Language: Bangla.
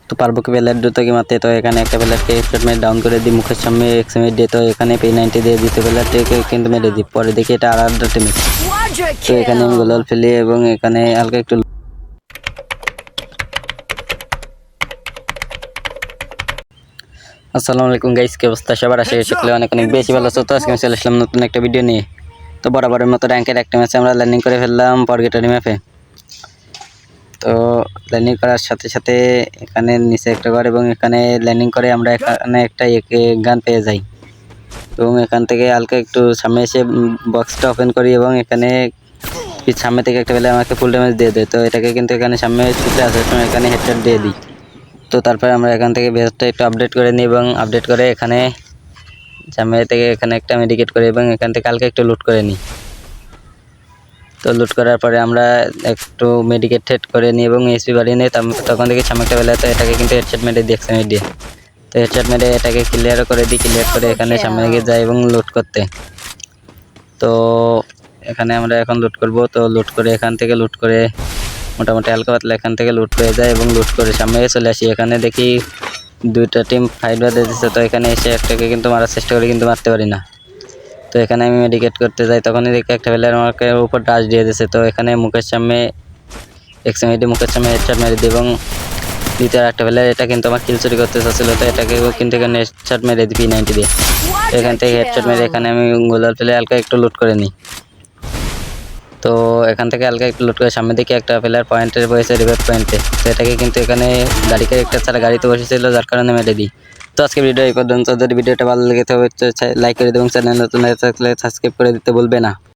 তো পারবো কি প্লেয়ার দ্রুত কি মারতে। তো এখানে একটা প্লেয়ারকে হেডশট মেরে ডাউন করে দিই, মুখের সামনে এক্সএমএ দিয়ে। তো এখানে P90 দিয়ে দ্বিতীয় প্লেয়ারটিকে কিন্তু মেরে দিই। পরে দেখি এটা আর একটা টিম। তো এখানে আমি গোলাল ফেলি এবং এখানে হালকা একটু আসসালামু আলাইকুম গাইস, কি অবস্থা সবার? আশা করি সকলে অনেক অনেক বেশি ভালো আছো। তো আজকে আমি চলে আসলাম নতুন একটা ভিডিও নিয়ে। তো বরাবরের মতো র্যাঙ্কের একটা ম্যাচে আমরা ল্যান্ডিং করে ফেললাম পরগেটারি ম্যাপে। তো ল্যান্ডিং করার সাথে সাথে এখানে নিচে একটা ঘর এবং এখানে ল্যান্ডিং করে আমরা এখানে একটা গান পেয়ে যাই এবং এখান থেকে হালকা একটু সামনে এসে বক্সটা ওপেন করি এবং এখানে সামনে থেকে একটা বেলা আমাকে ফুল ড্যামেজ দিয়ে দেয়। তো এটাকে কিন্তু এখানে সামনে ছুটে আসার সময় এখানে হেডশট দিয়ে দিই। তো তারপরে আমরা এখান থেকে বেসটা একটু আপডেট করে নিই এবং আপডেট করে এখানে সামনে থেকে এখানে একটা মেডিকেট করি এবং এখান থেকে হালকা একটু লুট করে নিই। তো লুট করার পরে আমরা একটু মেডিকেট হেড করে নিই এবং এসপি বাড়িয়ে নিই। তখন থেকে সামনে একটা বেলা তো এটাকে কিন্তু হেডশট মেরে দিই এক্সএমএ দিয়ে। তো হেডশট মেরে এটাকে ক্লিয়ারও করে দিই, ক্লিয়ার করে এখানে সামনে এগিয়ে যাই এবং লুট করতে। তো এখানে আমরা এখন লুট করব। তো লুট করে এখান থেকে লুট করে মোটামুটি হালকা পাতলা এখান থেকে লুট পেয়ে যায় এবং লুট করে সামনে চলে আসি। এখানে দেখি দুইটা টিম ফাইট বাঁধে দিচ্ছে। তো এখানে এসে একটাকে কিন্তু মারার চেষ্টা করি কিন্তু মারতে পারি না। তো এখানে আমি মেডিকেট করতে যাই, তখনই দেখি একটা প্লেয়ার আমাকে উপর ডাশ দিয়ে দিচ্ছে। তো এখানে মুখের সামনে এক্সএমএডি মুখের সামনে হেডশট মেরে দিই এবং দ্বিতীয় একটা প্লেয়ার এটা কিন্তু আমার কিল চুরি করতে চাচ্ছিল। তো এটাকে কিন্তু এখানে হেডশট মেরে দিই P90 দিয়ে। তো এখান থেকে হেডশট মেরে এখানে আমি গোলাল ফেলে হালকা একটু লুট করে নিই। তো এখান থেকে হালকা একটু লুট করে সামনে দিকে একটা প্লেয়ার পয়েন্টের বসেছে রিভাইভ পয়েন্টে। তো এটাকে কিন্তু এখানে গাড়ি ক্যারেক্টার ছাড়া গাড়িতে বসেছিল, যার কারণে মেরে দিই। তো আজকে ভিডিও এই পর্যন্ত। যদি ভিডিওটা ভালো লেগে থাকে লাইক করে দেবেন, চ্যানেল নতুন হয়ে থাকলে সাবস্ক্রাইব করে দিতে ভুলবে না।